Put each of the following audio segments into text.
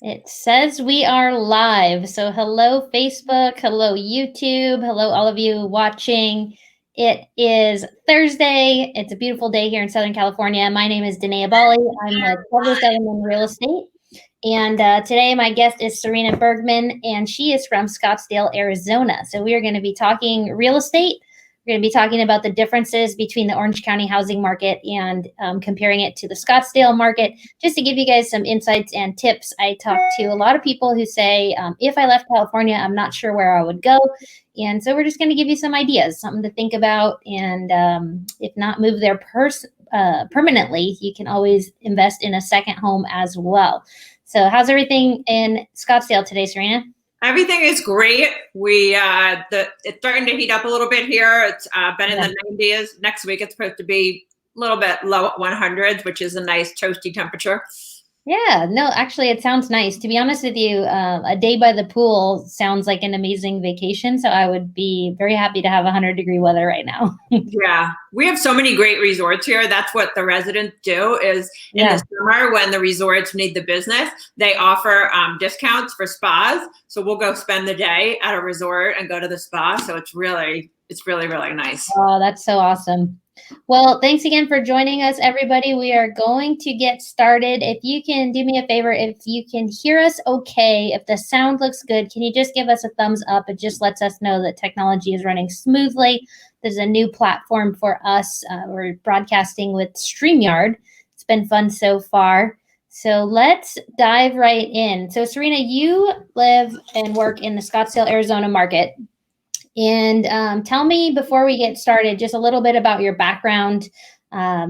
It says we are live. So, hello, Facebook. Hello, YouTube. Hello, all of you watching. It is Thursday. It's a beautiful day here in Southern California. My name is Danae Aballi. I'm with Douglas Elliman Real Estate. And today, my guest is Serena Bergman, and she is from Scottsdale, Arizona. So, we are going to be talking real estate. We're going to be talking about the differences between the Orange County housing market and comparing it to the Scottsdale market. Just to give you guys some insights and tips, I talked to a lot of people who say, if I left California, I'm not sure where I would go. And so we're just going to give you some ideas, something to think about. And if not move there permanently, you can always invest in a second home as well. So how's everything in Scottsdale today, Serena? Everything is great. It's starting to heat up a little bit here. It's been in the 90s. Next week it's supposed to be a little bit low at 100s, which is a nice toasty temperature. Yeah, no, actually, it sounds nice. To be honest with you, a day by the pool sounds like an amazing vacation. So I would be very happy to have 100-degree weather right now. Yeah, we have so many great resorts here. That's what the residents do is in the summer when the resorts need the business, they offer discounts for spas. So we'll go spend the day at a resort and go to the spa. So it's really, really nice. Oh, that's so awesome. Well, thanks again for joining us, everybody. We are going to get started. If you can do me a favor, if you can hear us okay, if the sound looks good, can you just give us a thumbs up? It just lets us know that technology is running smoothly. There's a new platform for us. We're broadcasting with StreamYard. It's been fun so far. So let's dive right in. So Serena, you live and work in the Scottsdale, Arizona market. And tell me before we get started, just a little bit about your background. How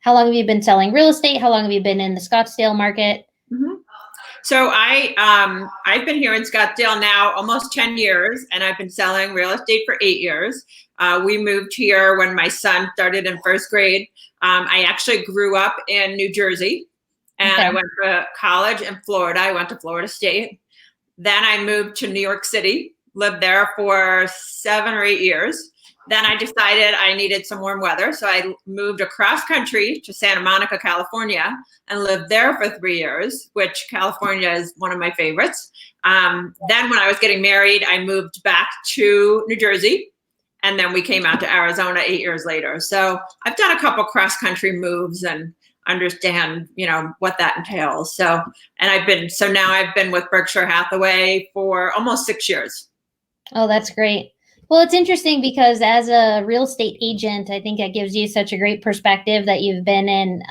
long have you been selling real estate? How long have you been in the Scottsdale market? Mm-hmm. So I've been here in Scottsdale now almost 10 years, and I've been selling real estate for 8 years. We moved here when my son started in first grade. I actually grew up in New Jersey, and I went to college in Florida. I went to Florida State. Then I moved to New York City. Lived there for 7 or 8 years. Then I decided I needed some warm weather. So I moved across country to Santa Monica, California, and lived there for 3 years, which California is one of my favorites. Then when I was getting married, I moved back to New Jersey. And then we came out to Arizona 8 years later. So I've done a couple cross-country moves and understand, what that entails. So now I've been with Berkshire Hathaway for almost 6 years. Oh, that's great. Well, it's interesting because as a real estate agent, I think that gives you such a great perspective that you've been in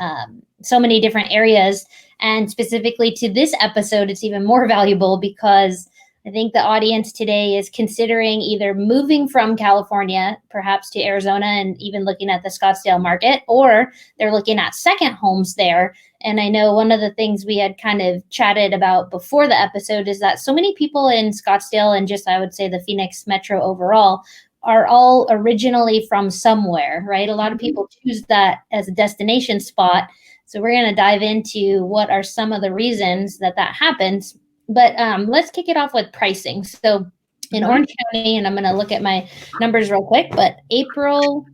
so many different areas. And specifically to this episode, it's even more valuable because I think the audience today is considering either moving from California, perhaps to Arizona, and even looking at the Scottsdale market, or they're looking at second homes there. And I know one of the things we had kind of chatted about before the episode is that so many people in Scottsdale and just, I would say, the Phoenix metro overall are all originally from somewhere, right? A lot of people choose that as a destination spot. So we're going to dive into what are some of the reasons that happens. But let's kick it off with pricing. So in Orange County, and I'm going to look at my numbers real quick, but April,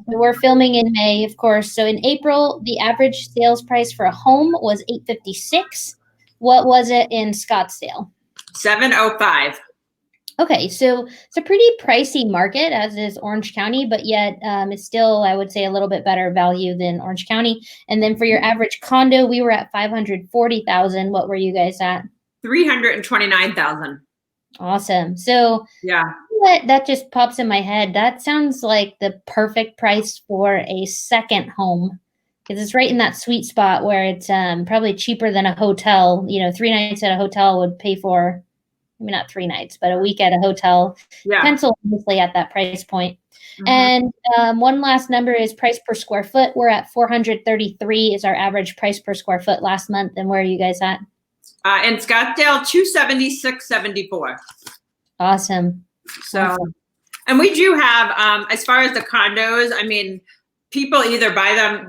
we're filming in May, of course. So in April, the average sales price for a home was $856. What was it in Scottsdale? $705. Okay, so it's a pretty pricey market, as is Orange County, but yet it's still, I would say, a little bit better value than Orange County. And then for your average condo, we were at $540,000. What were you guys at? $329,000. Awesome. So yeah, that just pops in my head. That sounds like the perfect price for a second home because it's right in that sweet spot where it's probably cheaper than a hotel. 3 nights at a hotel would pay for, maybe not 3 nights, but a week at a hotel. Yeah. Pencil mostly at that price point. Mm-hmm. And one last number is price per square foot. We're at $433 is our average price per square foot last month. And where are you guys at? In Scottsdale, $276.74. Awesome. So, and we do have, as far as the condos, I mean, people either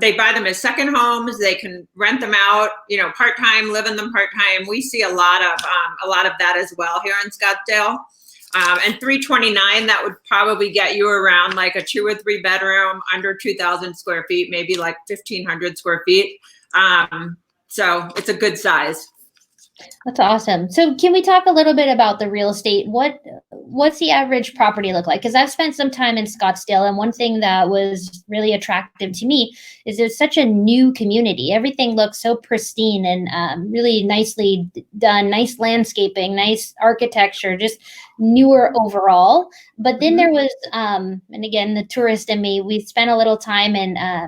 they buy them as second homes, they can rent them out, part-time, live in them part-time. We see a lot of that as well here in Scottsdale. And $329, that would probably get you around like a 2 or 3 bedroom under 2,000 square feet, maybe like 1,500 square feet. So it's a good size. That's awesome. So can we talk a little bit about the real estate? What's the average property look like? Because I've spent some time in Scottsdale, and one thing that was really attractive to me is it's such a new community. Everything looks so pristine and really nicely done, nice landscaping, nice architecture, just newer overall. But then there was, and again, the tourist in me, we spent a little time in I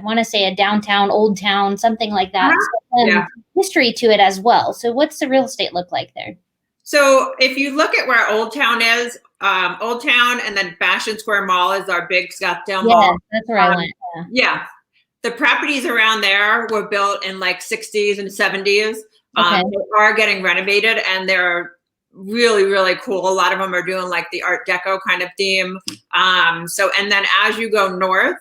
want to say a downtown, old town, something like that. So, Yeah. history to it as well. So what's the real estate look like there? So if you look at where Old Town is, Old Town and then Fashion Square Mall is our big Scottsdale Yeah, mall. that's where I went. Yeah. Yeah. The properties around there were built in like 60s and 70s. Okay. They are getting renovated and they're really, really cool. A lot of them are doing like the Art Deco kind of theme. And then as you go north,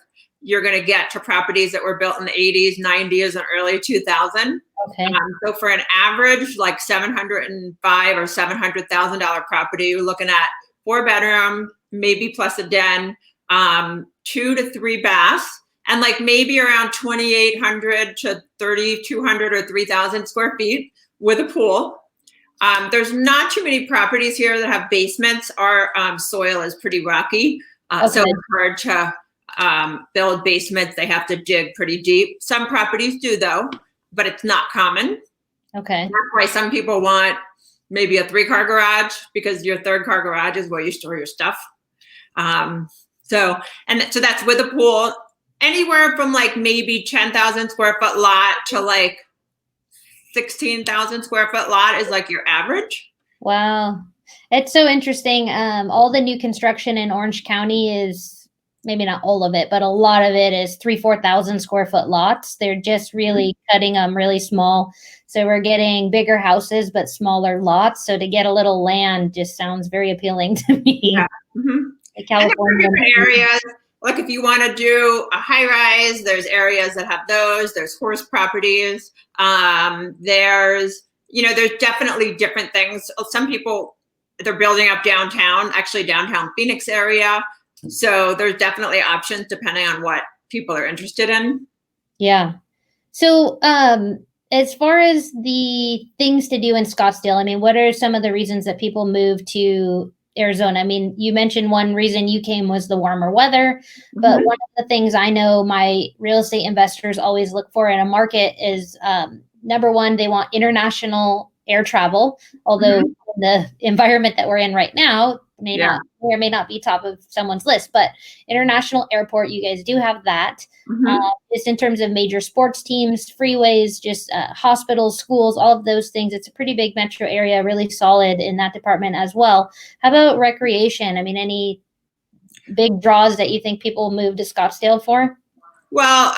you're going to get to properties that were built in the 80s, 90s, and early 2000. Okay. So for an average, like $705,000 or $700,000 property, you're looking at 4-bedroom, maybe plus a den, 2 to 3 baths, and like maybe around 2,800 to 3,200 or 3,000 square feet with a pool. There's not too many properties here that have basements. Our soil is pretty rocky, so it's hard to build basements. They have to dig pretty deep. Some properties do though, but it's not common. Okay. That's why some people want maybe a 3-car garage, because your 3rd car garage is where you store your stuff. So that's with a pool, anywhere from like maybe 10,000 square foot lot to like 16,000 square foot lot is like your average. Wow. It's so interesting. All the new construction in Orange County is, maybe not all of it, but a lot of it is 4,000 square foot lots. They're just really cutting them really small. So we're getting bigger houses, but smaller lots. So to get a little land just sounds very appealing to me. Yeah. Mm-hmm. California areas, like if you want to do a high rise, there's areas that have those. There's horse properties. There's definitely different things. Some people, they're building up downtown, actually downtown Phoenix area. So there's definitely options depending on what people are interested in. Yeah. So as far as the things to do in Scottsdale, I mean, what are some of the reasons that people move to Arizona? I mean, you mentioned one reason you came was the warmer weather, but one of the things I know my real estate investors always look for in a market is number one, they want international air travel, although the environment that we're in right now may not be top of someone's list, but international airport, you guys do have that. Just in terms of major sports teams, freeways, just hospitals, schools, all of those things. It's a pretty big metro area, really solid in that department as well. How about recreation? I mean, any big draws that you think people move to Scottsdale for? Well,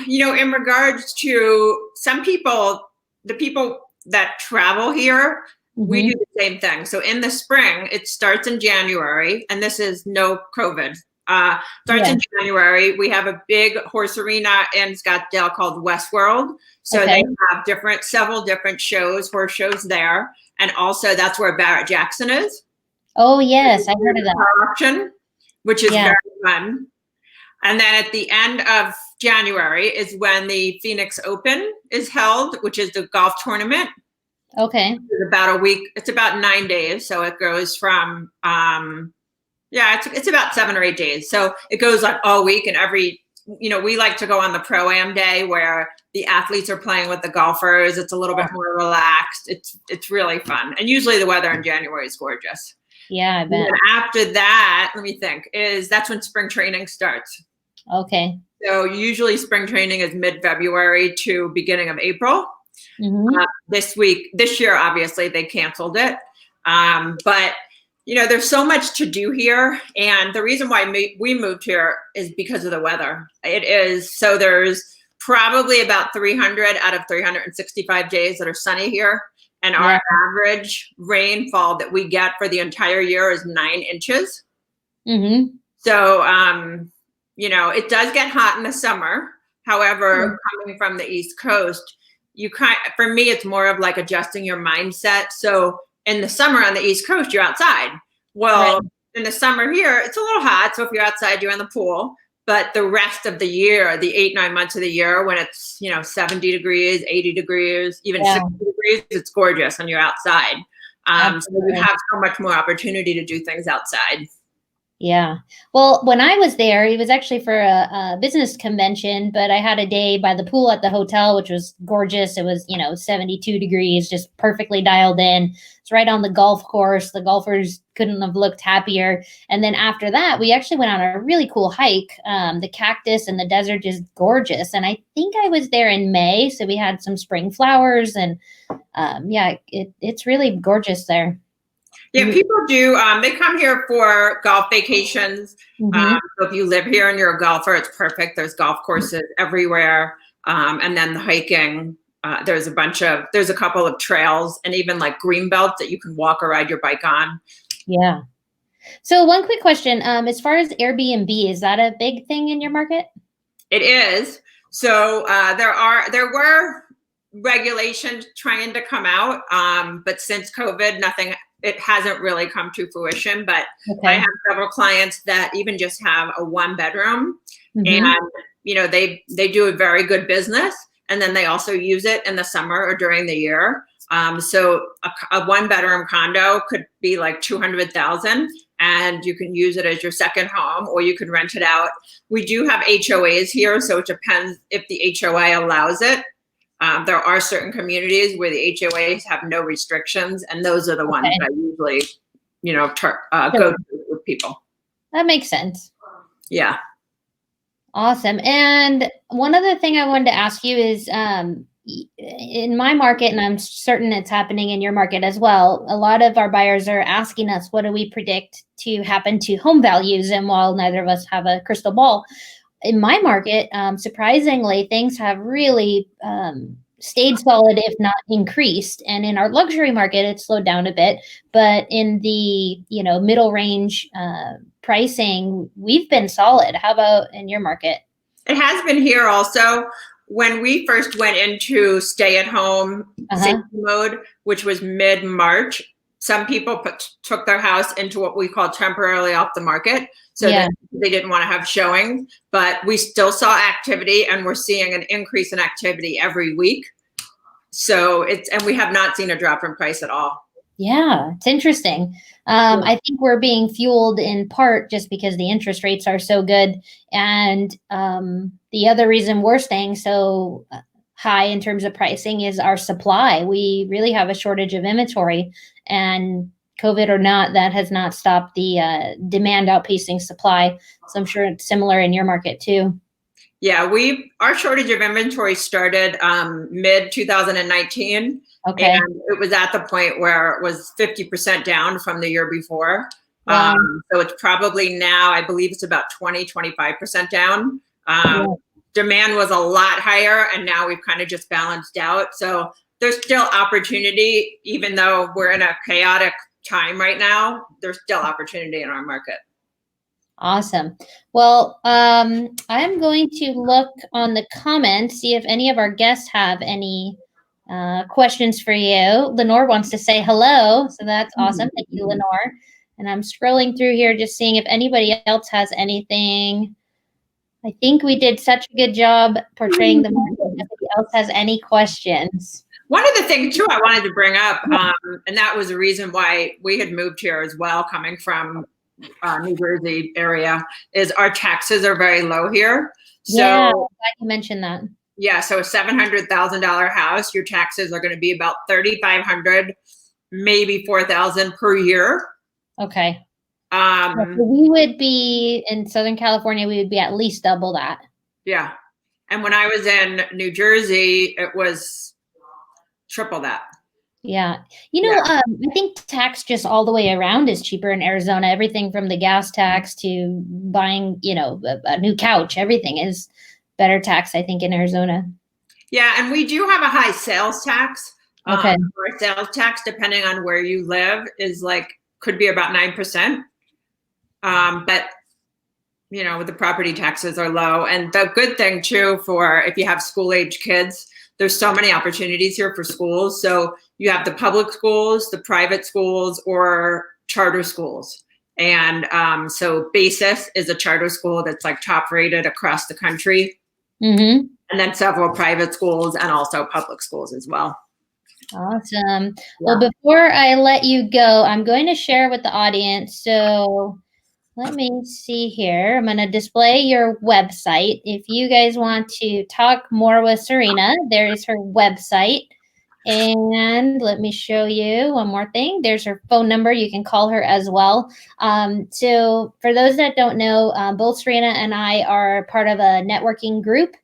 in regards to some people, the people that travel here, we do the same thing. So in the spring, it starts in January, and this is no COVID. Starts in January. We have a big horse arena in Scottsdale called Westworld. So they have several different shows, horse shows there. And also that's where Barrett Jackson is. Oh, yes. I heard of that. Auction, which is very fun. And then at the end of January is when the Phoenix Open is held, which is the golf tournament. Okay. It's about a week. It's about 9 days. So it goes from, it's about 7 or 8 days. So it goes like all week, and we like to go on the Pro-Am day where the athletes are playing with the golfers. It's a little bit more relaxed. It's really fun. And usually the weather in January is gorgeous. Yeah, I bet. And after that, let me think, that's when spring training starts. Okay. So usually spring training is mid-February to beginning of April. This year, obviously they canceled it. But there's so much to do here. And the reason why we moved here is because of the weather. So there's probably about 300 out of 365 days that are sunny here. And our average rainfall that we get for the entire year is 9 inches. So, it does get hot in the summer. However, coming from the East Coast, for me, it's more of like adjusting your mindset. So in the summer on the East Coast, you're outside. Well, in the summer here, it's a little hot. So if you're outside, you're in the pool. But the rest of the year, the 8-9 months of the year, when it's 70 degrees, 80 degrees, even 60 degrees, it's gorgeous and you're outside. So you Absolutely. have so much more opportunity to do things outside. Yeah. Well, when I was there, it was actually for a business convention, but I had a day by the pool at the hotel, which was gorgeous. It was, 72 degrees, just perfectly dialed in. It's right on the golf course. The golfers couldn't have looked happier. And then after that, we actually went on a really cool hike. The cactus and the desert is gorgeous. And I think I was there in May. So we had some spring flowers and yeah, it's really gorgeous there. Yeah, people do. They come here for golf vacations. Mm-hmm. So if you live here and you're a golfer, it's perfect. There's golf courses everywhere. And then the hiking, there's a couple of trails and even like green belts that you can walk or ride your bike on. Yeah. So one quick question, as far as Airbnb, is that a big thing in your market? It is. So there were regulations trying to come out, but since COVID, it hasn't really come to fruition. But Okay. I have several clients that even just have a 1-bedroom, Mm-hmm. and they do a very good business, and then they also use it in the summer or during the year. So a 1-bedroom condo could be like 200,000, and you can use it as your second home, or you can rent it out. We do have HOAs here, so it depends if the HOA allows it. There are certain communities where the HOAs have no restrictions, and those are the ones Okay. that usually, go to with people. That makes sense. Yeah. Awesome. And one other thing I wanted to ask you is, in my market, and I'm certain it's happening in your market as well, a lot of our buyers are asking us, what do we predict to happen to home values? And while neither of us have a crystal ball, in my market, surprisingly, things have really stayed solid, if not increased. And in our luxury market, it slowed down a bit. But in the middle range pricing, we've been solid. How about in your market? It has been here also. When we first went into stay-at-home safety mode, which was mid-March, some people took their house into what we call temporarily off the market. So that they didn't want to have showings, but we still saw activity, and we're seeing an increase in activity every week. So and we have not seen a drop in price at all. Yeah, it's interesting. I think we're being fueled in part just because the interest rates are so good. And the other reason we're staying so high in terms of pricing is our supply. We really have a shortage of inventory, and COVID or not, that has not stopped the demand outpacing supply. So I'm sure it's similar in your market too. Yeah, our shortage of inventory started mid 2019. Okay. And it was at the point where it was 50% down from the year before. Wow. So it's probably now, I believe it's about 25% down. Demand was a lot higher, and now we've kind of just balanced out. So there's still opportunity, even though we're in a chaotic time right now, there's still opportunity in our market. Awesome. Well, I'm going to look on the comments, see if any of our guests have any questions for you. Lenore wants to say hello, so that's awesome. Thank you, Lenore. And I'm scrolling through here, just seeing if anybody else has anything. I think we did such a good job portraying the market. If anybody else has any questions? One of the things too I wanted to bring up, and that was the reason why we had moved here as well, coming from New Jersey area, is our taxes are very low here. So yeah, I'm glad you mentioned that. Yeah, so a $700,000 house, your taxes are going to be about $3,500, maybe $4,000 per year. Okay. So we would be in Southern California, we would be at least double that. Yeah. And when I was in New Jersey, it was triple that. Yeah. I think tax just all the way around is cheaper in Arizona. Everything from the gas tax to buying, a new couch, everything is better tax, I think, in Arizona. Yeah. And we do have a high sales tax. Okay. Our sales tax, depending on where you live, could be about 9%. But the property taxes are low. And the good thing too, for if you have school age kids, there's so many opportunities here for schools. So you have the public schools, the private schools, or charter schools. And so Basis is a charter school that's like top rated across the country. Mm-hmm. And then several private schools and also public schools as well. Awesome. Yeah. Well, before I let you go, I'm going to share with the audience. So let me see here. I'm going to display your website. If you guys want to talk more with Serena, there is her website. And let me show you one more thing. There's her phone number. You can call her as well. So for those that don't know, both Serena and I are part of a networking group.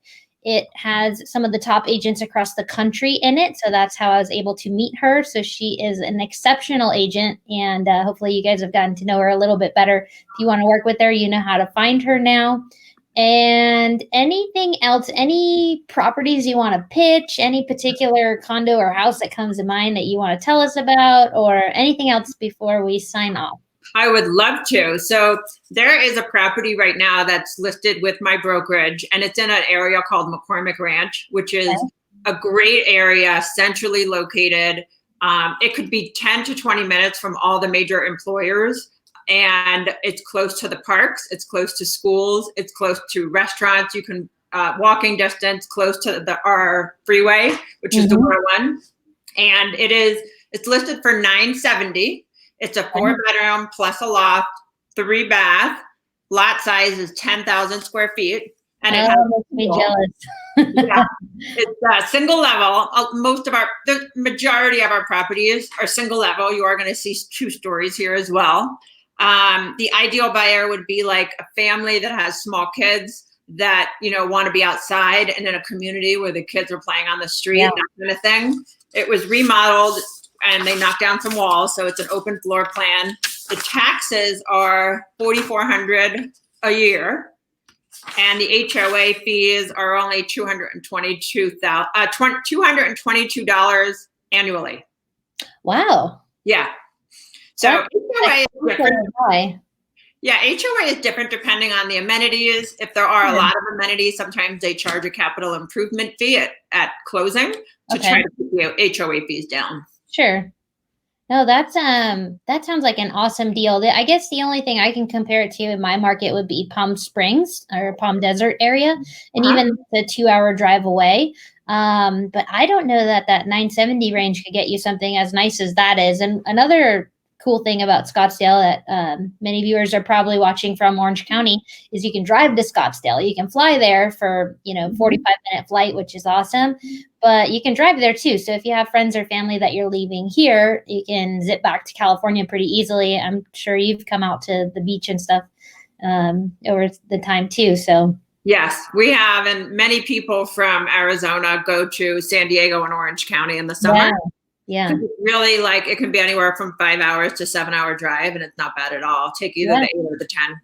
It has some of the top agents across the country in it. So that's how I was able to meet her. So she is an exceptional agent. And hopefully you guys have gotten to know her a little bit better. If you want to work with her, you know how to find her now. And anything else, any properties you want to pitch, any particular condo or house that comes to mind that you want to tell us about, or anything else before we sign off? I would love to. So there is a property right now that's listed with my brokerage, and it's in an area called McCormick Ranch, which is a great area, centrally located. It could be 10 to 20 minutes from all the major employers. And it's close to the parks, it's close to schools, it's close to restaurants. You can walking distance, close to our freeway, which is the 101. And it's listed for $970. It's a 4-bedroom plus a loft, 3-bath. Lot size is 10,000 square feet. And it has makes me jealous. yeah, it's single level. The majority of our properties are single level. You are going to see 2 stories here as well. The ideal buyer would be like a family that has small kids that, want to be outside and in a community where the kids are playing on the street, that kind of thing. It was remodeled and they knocked down some walls. So it's an open floor plan. The taxes are $4,400 a year. And the HOA fees are only $222 annually. Wow. Yeah. So HOA is different. High. Yeah, HOA is different depending on the amenities. If there are a lot of amenities, sometimes they charge a capital improvement fee at closing to try to keep HOA fees down. Sure. No, that sounds like an awesome deal. I guess the only thing I can compare it to in my market would be Palm Springs or Palm Desert area, and even the 2-hour drive away. But I don't know that 970 range could get you something as nice as that is. And another cool thing about Scottsdale that many viewers are probably watching from Orange County is you can drive to Scottsdale. You can fly there for, 45-minute flight, which is awesome, but you can drive there too. So if you have friends or family that you're leaving here, you can zip back to California pretty easily. I'm sure you've come out to the beach and stuff over the time too. So yes, we have. And many people from Arizona go to San Diego and Orange County in the summer. Yeah. Really, it can be anywhere from 5 hours to 7-hour drive, and it's not bad at all. Take either the 8 or the 10.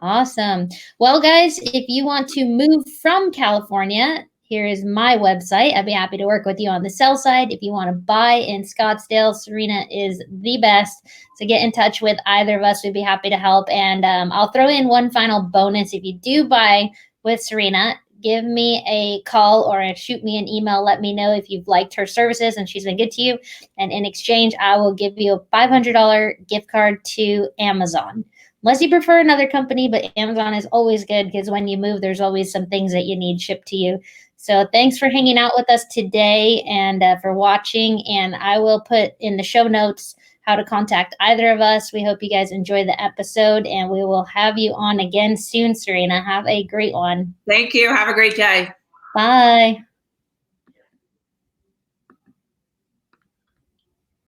Awesome. Well, guys, if you want to move from California, here is my website. I'd be happy to work with you on the sell side. If you want to buy in Scottsdale, Serena is the best. So get in touch with either of us. We'd be happy to help. And I'll throw in one final bonus. If you do buy with Serena, give me a call or shoot me an email. Let me know if you've liked her services and she's been good to you. And in exchange, I will give you a $500 gift card to Amazon. Unless you prefer another company, but Amazon is always good because when you move, there's always some things that you need shipped to you. So thanks for hanging out with us today and for watching. And I will put in the show notes how to contact either of us. We hope you guys enjoy the episode, and we will have you on again soon, Serena. Have a great one. Thank you. Have a great day. Bye.